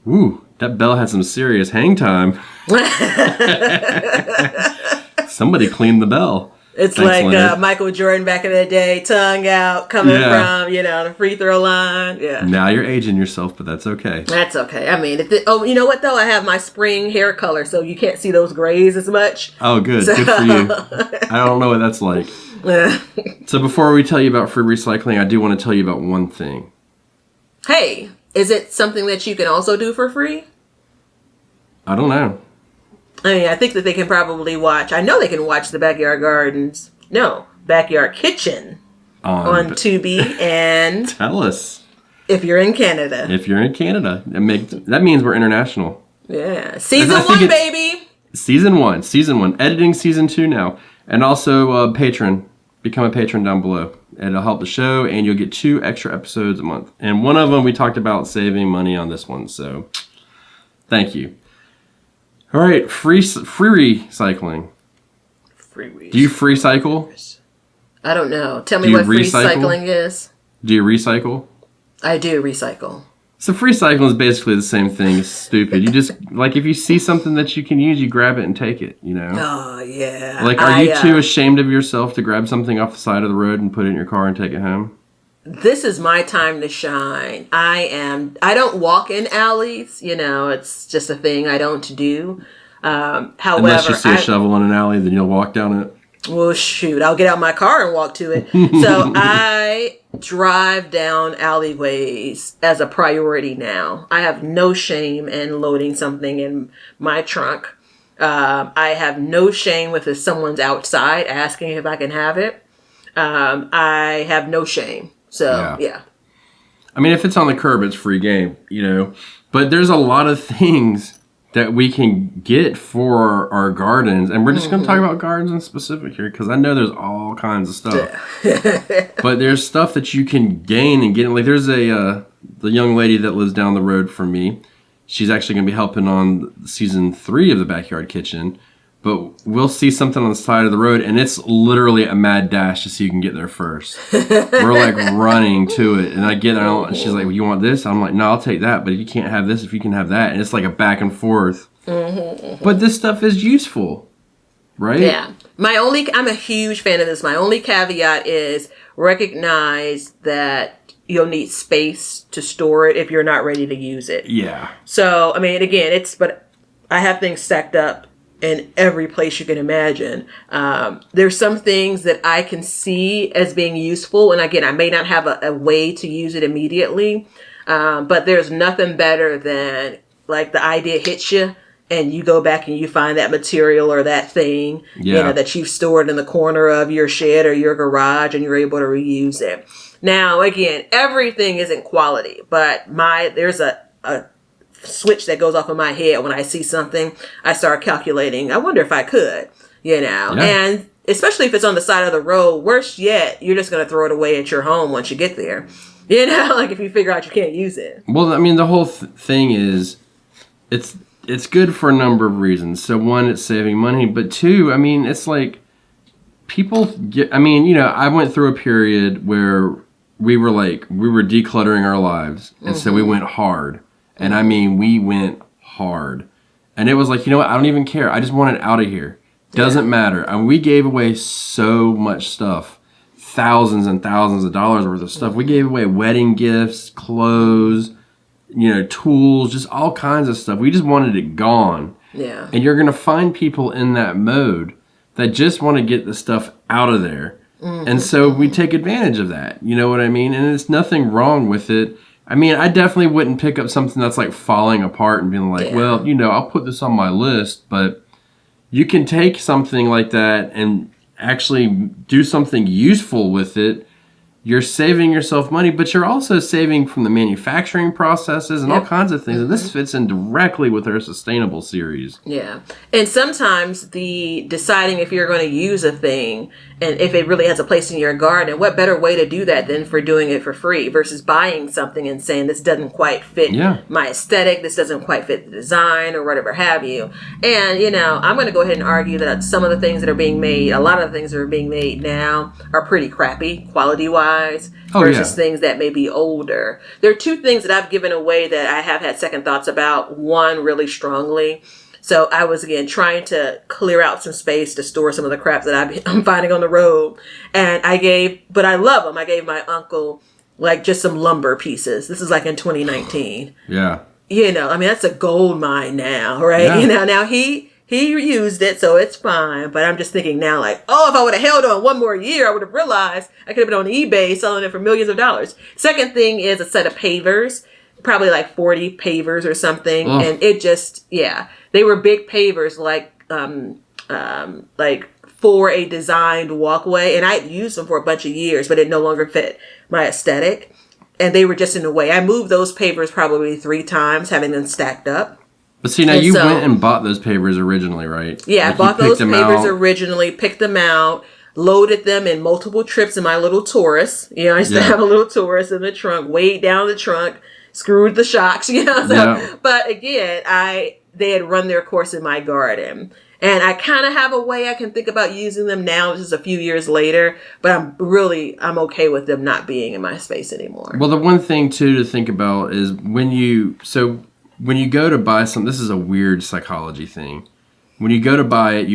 Ooh, that bell had some serious hang time. Somebody cleaned the bell. It's Thanks, like Michael Jordan back in the day, tongue out, coming from, the free throw line. Yeah. Now you're aging yourself, but that's okay. That's okay. I mean, you know what, though? I have my spring hair color, so you can't see those grays as much. Oh, good. So. Good for you. I don't know what that's like. So before we tell you about free recycling, I do want to tell you about one thing. Hey, is it something that you can also do for free? I don't know. I mean, I think that they can probably watch. I know they can watch the Backyard Kitchen on Tubi. And tell us if you're in Canada. If you're in Canada, that means we're international. Yeah, season 1, baby. Season 1, editing season 2 now, and also patron. Become a patron down below. It'll help the show, and you'll get 2 extra episodes a month. And one of them we talked about saving money on this one, so thank you. All right, free recycling. Do you free cycle? I don't know. Tell me what free cycling is. Do you recycle? I do recycle. So free cycling is basically the same thing. It's stupid. You just, like, if you see something that you can use, you grab it and take it, Oh, yeah. Like, are you too ashamed of yourself to grab something off the side of the road and put it in your car and take it home? This is my time to shine. I don't walk in alleys, it's just a thing I don't do. However, unless you see a shovel in an alley, then you'll walk down it. Well, shoot, I'll get out my car and walk to it. So I drive down alleyways as a priority now. I have no shame in loading something in my trunk. I have no shame if someone's outside asking if I can have it. I have no shame. So, yeah. I mean, if it's on the curb, it's free game, But there's a lot of things that we can get for our gardens. And we're just going to talk about gardens in specific here, because I know there's all kinds of stuff. But there's stuff that you can gain and get. Like, there's the young lady that lives down the road from me. She's actually going to be helping on season 3 of the Backyard Kitchen. But we'll see something on the side of the road, and it's literally a mad dash to see who can get there first. We're like running to it, and I get there, and she's like, well, "You want this?" I'm like, "No, I'll take that." But you can't have this if you can have that, and it's like a back and forth. But this stuff is useful, right? Yeah. I'm a huge fan of this. My only caveat is recognize that you'll need space to store it if you're not ready to use it. Yeah. So I mean, again, but I have things stacked up in every place you can imagine. There's some things that I can see as being useful. And again, I may not have a way to use it immediately. But there's nothing better than like the idea hits you and you go back and you find that material or that thing, that you've stored in the corner of your shed or your garage, and you're able to reuse it. Now, again, everything isn't quality, but there's a switch that goes off in my head when I see something. I start calculating, I wonder if I could, and especially if it's on the side of the road. Worse yet, you're just going to throw it away at your home once you get there, like if you figure out you can't use it. Well, I mean, the whole thing is it's good for a number of reasons. So one, it's saving money, but two, I mean, it's like people get, I went through a period where we were decluttering our lives, and so we went hard. And I mean, we went hard. And it was like, you know what? I don't even care. I just want it out of here. Doesn't matter. And we gave away so much stuff. Thousands and thousands of dollars worth of stuff. We gave away wedding gifts, clothes, tools, just all kinds of stuff. We just wanted it gone. Yeah. And you're going to find people in that mode that just want to get the stuff out of there. And so we take advantage of that. You know what I mean? And there's nothing wrong with it. I mean, I definitely wouldn't pick up something that's like falling apart and being like, well, I'll put this on my list. But you can take something like that and actually do something useful with it. You're saving yourself money, but you're also saving from the manufacturing processes and all kinds of things. And this fits in directly with our sustainable series. Yeah. And sometimes the deciding if you're going to use a thing and if it really has a place in your garden, what better way to do that than for doing it for free versus buying something and saying this doesn't quite fit my aesthetic, this doesn't quite fit the design or whatever have you. And, I'm going to go ahead and argue that some of the things that are being made, a lot of the things that are being made now are pretty crappy quality-wise. size Oh, versus yeah. things that may be older. There are two things that I've given away that I have had second thoughts about. One really strongly. So I was, again, trying to clear out some space to store some of the crap that I'm finding on the road. And but I love them. I gave my uncle like just some lumber pieces. This is like in 2019. Yeah. You know, I mean, that's a gold mine now, right? Yeah. You know, now he used it, so it's fine. But I'm just thinking now, like, oh, if I would have held on one more year, I would have realized I could have been on eBay selling it for millions of dollars. Second thing is a set of pavers, probably like 40 pavers or something. Ugh. And it just, they were big pavers, like for a designed walkway. And I'd used them for a bunch of years, but it no longer fit my aesthetic. And they were just in the way. I moved those pavers probably 3 times, having them stacked up. But see, now you went and bought those pavers originally, right? Yeah, I bought those pavers originally, picked them out, loaded them in multiple trips in my little Taurus. You know, I used to have a little Taurus in the trunk, weighed down the trunk, screwed the shocks, you know. So, but again, they had run their course in my garden. And I kind of have a way I can think about using them now, just a few years later. But I'm okay with them not being in my space anymore. Well, the one thing, too, to think about is when you go to buy something, this is a weird psychology thing. When you go to buy it,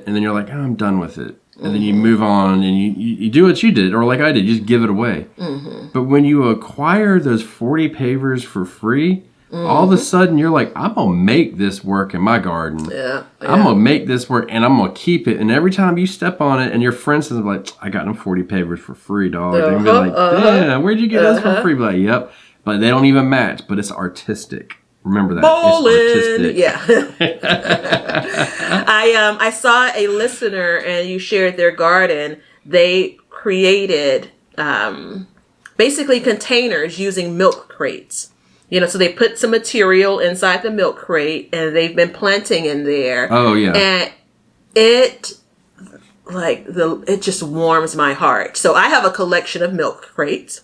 and then you're like, oh, I'm done with it. And then you move on and you do what you did, or like I did, you just give it away. Mm-hmm. But when you acquire those 40 pavers for free, all of a sudden you're like, I'm going to make this work in my garden. Yeah. I'm going to make this work and I'm going to keep it. And every time you step on it and your friend says, like, I got them 40 pavers for free, dog. They're going to be like, damn, where'd you get those for free? Be like, yep. But they don't even match, but it's artistic. Remember that. Bowling. It's artistic. Yeah. I saw a listener and you shared their garden. They created basically containers using milk crates. You know, so they put some material inside the milk crate and they've been planting in there. Oh, yeah. And it just warms my heart. So I have a collection of milk crates.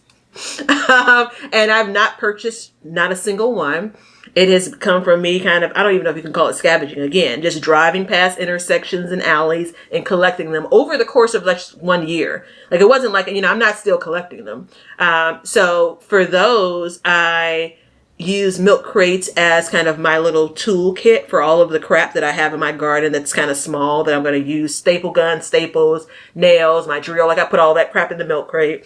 And I've not purchased not a single one. It has come from me kind of, I don't even know if you can call it scavenging again, just driving past intersections and alleys and collecting them over the course of like 1 year. Like it wasn't like, I'm not still collecting them. So for those, I use milk crates as kind of my little toolkit for all of the crap that I have in my garden that's kind of small that I'm going to use. Staple gun, staples, nails, my drill. Like I put all that crap in the milk crate.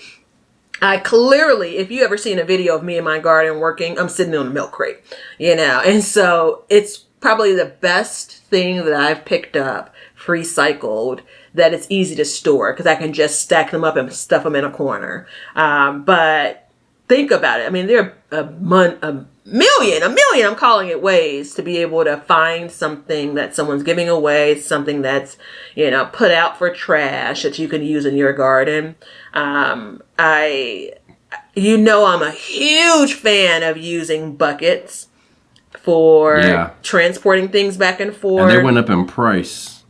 I clearly, if you ever seen a video of me in my garden working, I'm sitting on a milk crate, and so it's probably the best thing that I've picked up, free cycled, that it's easy to store because I can just stack them up and stuff them in a corner. But think about it. I mean, there are a million, I'm calling it, ways to be able to find something that someone's giving away, something that's, put out for trash that you can use in your garden. I'm a huge fan of using buckets for transporting things back and forth. And they went up in price.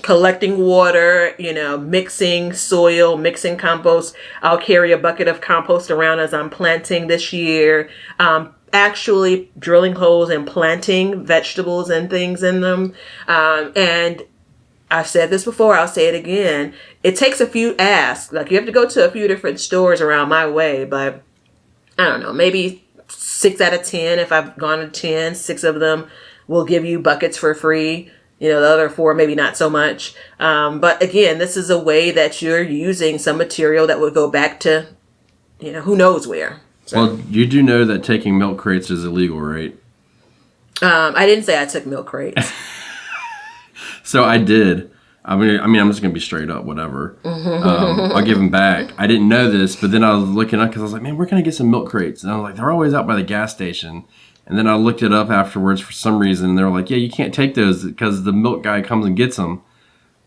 Collecting water, mixing soil, mixing compost. I'll carry a bucket of compost around as I'm planting this year. Actually drilling holes and planting vegetables and things in them. And I've said this before, I'll say it again. It takes a few asks. Like you have to go to a few different stores around my way, but I don't know, maybe 6 out of 10, if I've gone to 10, 6 of them will give you buckets for free. The other 4, maybe not so much. But again, this is a way that you're using some material that would go back to, who knows where. So. Well, you do know that taking milk crates is illegal, right? I didn't say I took milk crates. So I did. I mean, I'm just going to be straight up, whatever. I'll give them back. I didn't know this, but then I was looking up because I was like, man, where can I get some milk crates? And I was like, they're always out by the gas station. And then I looked it up afterwards for some reason. And they were like, yeah, you can't take those because the milk guy comes and gets them.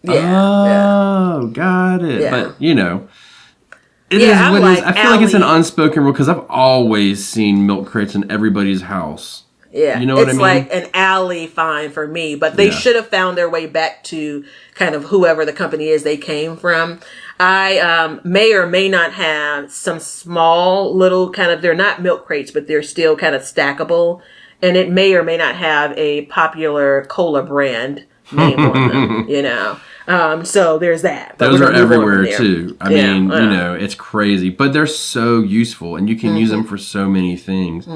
Oh, got it. Yeah. But, it is what it is. I feel like it's an unspoken rule because I've always seen milk crates in everybody's house. Yeah, you know what I mean? It's like an alley fine for me, but they should have found their way back to kind of whoever the company is they came from. I may or may not have some small little kind of, they're not milk crates, but they're still kind of stackable. And it may or may not have a popular cola brand name on them, So there's that. But those we're are gonna move on from everywhere there. too. I Yeah, mean, it's crazy, but they're so useful, and you can use them for so many things.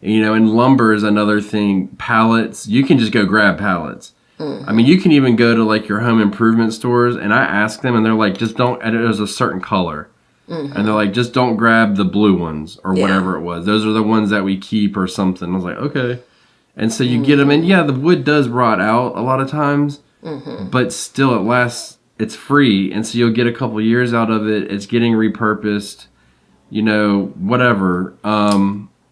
And lumber is another thing. Pallets, you can just go grab pallets. I mean, you can even go to like your home improvement stores, and I ask them, and they're like, just don't. And there's a certain color, and they're like, just don't grab the blue ones or whatever it was. Those are the ones that we keep or something. I was like, okay. And so you get them, and the wood does rot out a lot of times, but still it lasts. It's free, and so you'll get a couple years out of it. It's getting repurposed, whatever.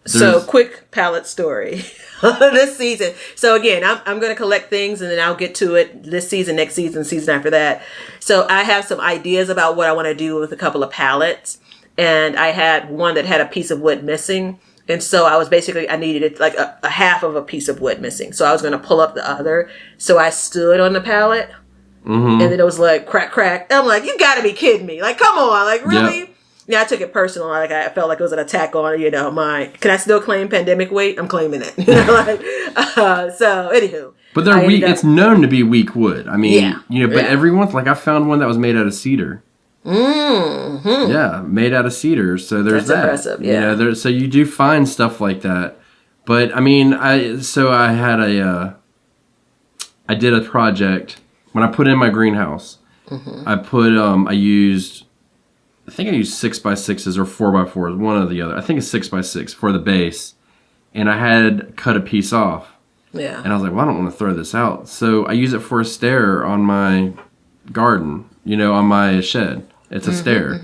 So quick palette story this season. So again, I'm going to collect things and then I'll get to it this season, next season, season after that. So I have some ideas about what I want to do with a couple of palettes. And I had one that had a piece of wood missing. And so I needed it like a half of a piece of wood missing. So I was going to pull up the other. So I stood on the pallet and then it was like crack, crack. I'm like, you got to be kidding me. Like, come on. Like, really? Yep. Yeah, I took it personal. Like I felt like it was an attack on, can I still claim pandemic weight? I'm claiming it. So anywho. But they're weak. It's known to be weak wood. I mean, but every once, like I found one that was made out of cedar. Mm-hmm. Yeah, made out of cedar. So there's that. That's impressive. Yeah. So you do find stuff like that. But I mean, I did a project when I put in my greenhouse. I used 6x6s or 4x4s, one or the other. I think it's 6x6 for the base. And I had cut a piece off. Yeah. And I was like, well, I don't want to throw this out. So I use it for a stair on my garden, on my shed. It's a stair.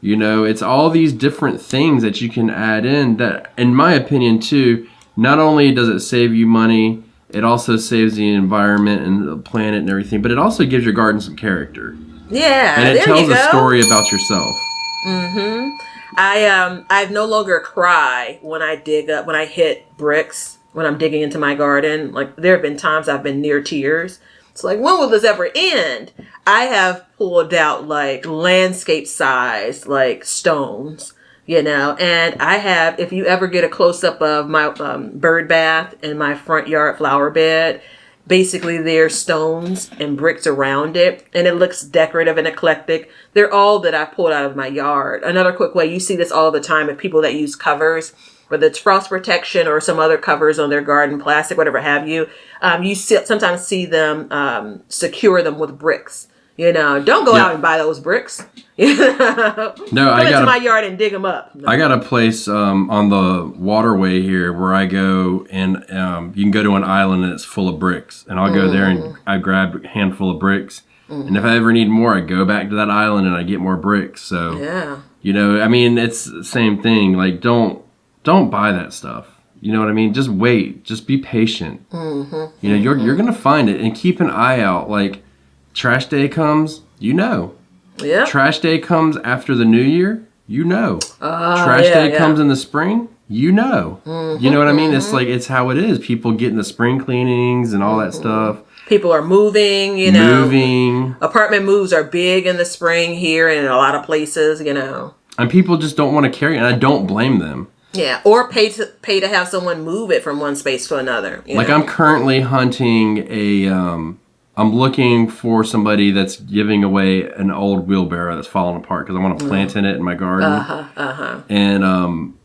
It's all these different things that you can add in that, in my opinion, too, not only does it save you money, it also saves the environment and the planet and everything, but it also gives your garden some character. Yeah. And it tells a story about yourself. I no longer cry when I hit bricks when I'm digging into my garden. Like there have been times I've been near tears. It's like, when will this ever end? I have pulled out like landscape size like stones, and I have, if you ever get a close up of my bird bath and my front yard flower bed, basically there's stones and bricks around it, and it looks decorative and eclectic. They're all that I pulled out of my yard. Another quick way, you see this all the time with people that use covers, whether it's frost protection or some other covers on their garden, plastic, whatever have you. You sometimes see them secure them with bricks. Don't go out and buy those bricks. No, Come into my yard and dig them up. No. I got a place on the waterway here where I go, and you can go to an island and it's full of bricks. And I'll go there and I grab a handful of bricks. And if I ever need more, I go back to that island and I get more bricks. So, I mean, it's the same thing. Like, don't buy that stuff. You know what I mean? Just wait. Just be patient. You're going to find it, and keep an eye out. Like, trash day comes, Yeah. Trash day comes after the new year, Trash day comes in the spring, You know what I mean? It's like, it's how it is. People getting the spring cleanings and all that stuff. People are moving, Moving. Apartment moves are big in the spring here and in a lot of places, And people just don't want to carry it, and I don't blame them. Yeah, or pay to have someone move it from one space to another. Like, I'm currently hunting I'm looking for somebody that's giving away an old wheelbarrow that's falling apart because I want to plant in it in my garden. And,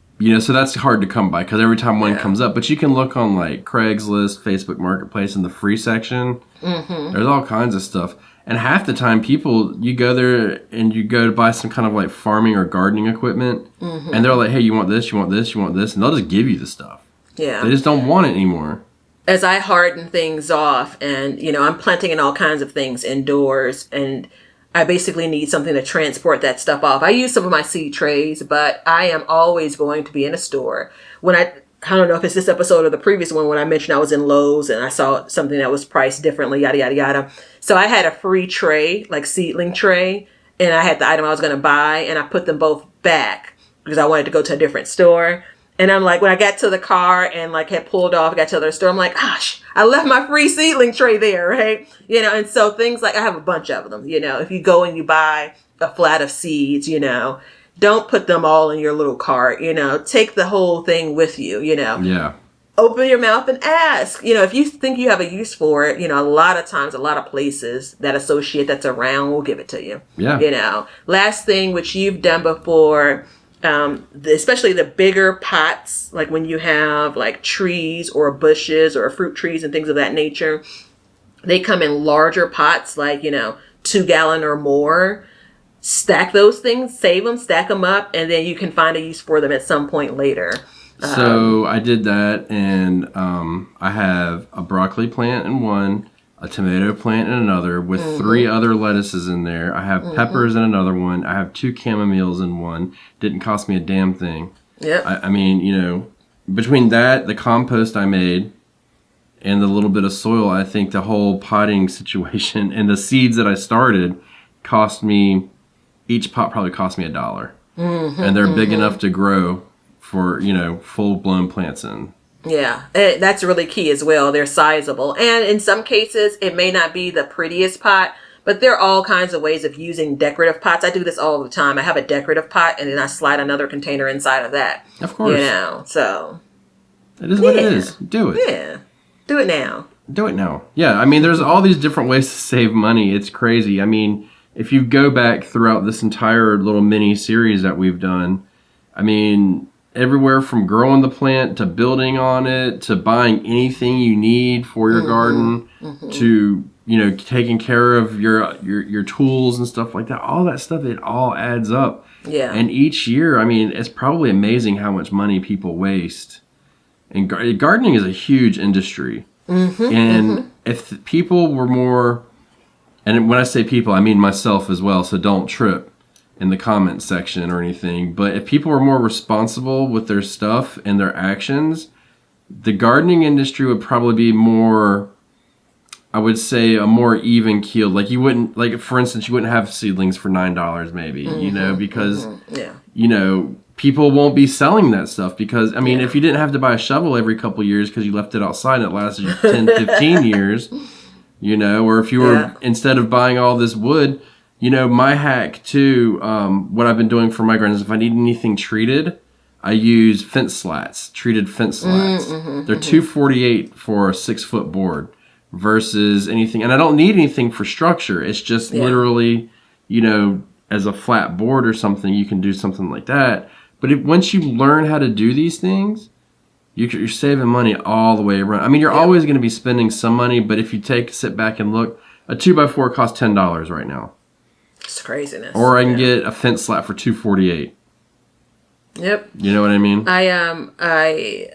so that's hard to come by because every time one comes up. But you can look on, like, Craigslist, Facebook Marketplace in the free section. There's all kinds of stuff. And half the time, you go there and you go to buy some kind of, like, farming or gardening equipment. And they're like, hey, you want this, you want this, you want this. And they'll just give you the stuff. Yeah. They just don't want it anymore. As I harden things off and, I'm planting in all kinds of things indoors, and I basically need something to transport that stuff off. I use some of my seed trays, but I am always going to be in a store. I don't know if it's this episode or the previous one when I mentioned I was in Lowe's and I saw something that was priced differently, yada, yada, yada. So I had a free tray, like seedling tray, and I had the item I was going to buy, and I put them both back because I wanted to go to a different store. And I'm like, when I got to the car and like had pulled off, got to the store, I'm like, gosh, I left my free seedling tray there, right? And so things like, I have a bunch of them, if you go and you buy a flat of seeds, don't put them all in your little cart, take the whole thing with you, Yeah. open your mouth and ask. If you think you have a use for it, a lot of times, a lot of places that associate that's around will give it to you. Yeah. Last thing, which you've done before, especially the bigger pots, like when you have like trees or bushes or fruit trees and things of that nature, they come in larger pots, like, 2-gallon or more. Stack those things, save them, stack them up, and then you can find a use for them at some point later. So I did that, and I have a broccoli plant in one, a tomato plant in another, with 3 other lettuces in there. I have peppers in another one. I have 2 chamomiles in one. Didn't cost me a damn thing. Yep. I mean, between that, the compost I made, and the little bit of soil, I think the whole potting situation and the seeds that I started cost me, each pot probably cost me $1. And they're big enough to grow for, full-blown plants in. Yeah, that's really key as well. They're sizable. And in some cases, it may not be the prettiest pot, but there are all kinds of ways of using decorative pots. I do this all the time. I have a decorative pot, and then I slide another container inside of that. Of course. So. It is what it is. Do it. Yeah. Do it now. Do it now. Yeah, I mean, there's all these different ways to save money. It's crazy. I mean, if you go back throughout this entire little mini series that we've done, I mean, everywhere from growing the plant to building on it to buying anything you need for your garden to, taking care of your tools and stuff like that. All that stuff, it all adds up. Yeah. And each year, I mean, it's probably amazing how much money people waste. And gardening is a huge industry. And if people were more, and when I say people, I mean myself as well, so don't trip in the comment section or anything. But if people were more responsible with their stuff and their actions, the gardening industry would probably be more, I would say, a more even keeled. Like you wouldn't, like for instance, you wouldn't have seedlings for $9 maybe, because, people won't be selling that stuff because, I mean, if you didn't have to buy a shovel every couple years because you left it outside and it lasted you 10, 15 years, or if you were, instead of buying all this wood, my hack too, what I've been doing for my gardens, if I need anything treated, I use fence slats, treated fence slats. They're $2.48 for a 6-foot board versus anything. And I don't need anything for structure. It's just literally, as a flat board or something, you can do something like that. But once you learn how to do these things, you're saving money all the way around. I mean, you're always going to be spending some money, but if you sit back and look, a 2x4 costs $10 right now. It's craziness. Or I can get a fence slat for $2.48. Yep. You know what I mean? I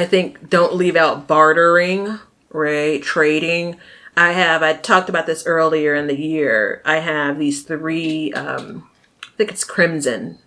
think don't leave out bartering, right? Trading. I talked about this earlier in the year. I have these 3, I think it's crimson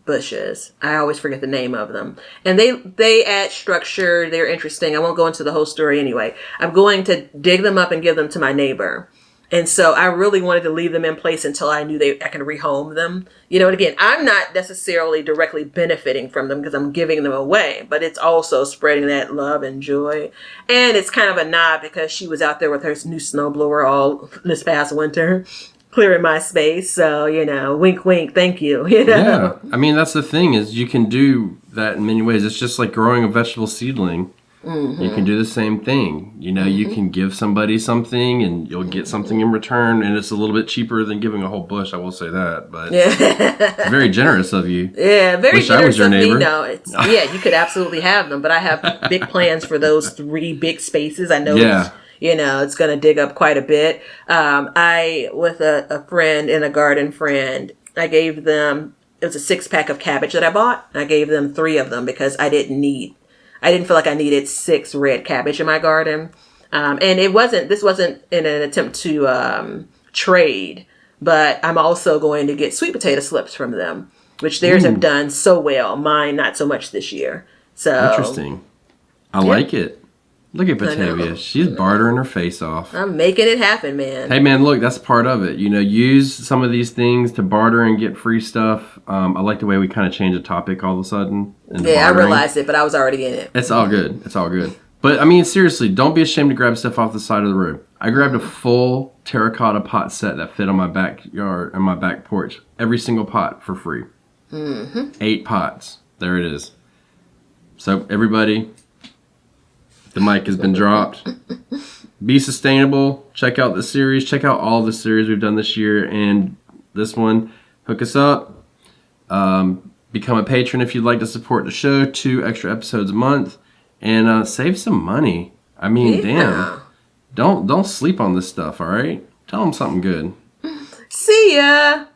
bushes. I always forget the name of them. And they add structure. They're interesting. I won't go into the whole story anyway. I'm going to dig them up and give them to my neighbor. And so I really wanted to leave them in place until I knew I can rehome them. And again, I'm not necessarily directly benefiting from them because I'm giving them away, but it's also spreading that love and joy. And it's kind of a nod because she was out there with her new snowblower all this past winter, clearing my space. So, wink, wink, thank you. Yeah. I mean, that's the thing is you can do that in many ways. It's just like growing a vegetable seedling. You can do the same thing. You can give somebody something and you'll get something in return, and it's a little bit cheaper than giving a whole bush. I will say that, but it's very generous of you. Yeah, very Wish generous I was your of neighbor. me. No, you could absolutely have them, but I have big plans for those 3 big spaces. I know it's going to dig up quite a bit. I, with a friend and a garden friend, I gave them, it was a 6-pack of cabbage that I bought. I gave them 3 of them because I didn't feel like I needed 6 red cabbage in my garden. And this wasn't in an attempt to trade, but I'm also going to get sweet potato slips from them, which theirs have done so well. Mine, not so much this year. So interesting. I like it. Look at Batavia. She's bartering her face off. I'm making it happen, man. Hey, man, look, that's part of it. Use some of these things to barter and get free stuff. I like the way we kind of changed the topic all of a sudden. Yeah, I realized it, but I was already in it. It's all good. It's all good. But, I mean, seriously, don't be ashamed to grab stuff off the side of the road. I grabbed a full terracotta pot set that fit on my backyard and my back porch. Every single pot for free. 8 pots. There it is. So, everybody, The mic has been dropped. Be sustainable. Check out the series. Check out all the series we've done this year and this one. Hook us up. Become a patron if you'd like to support the show. 2 extra episodes a month. And save some money. I mean, damn. Don't sleep on this stuff, all right? Tell them something good. See ya.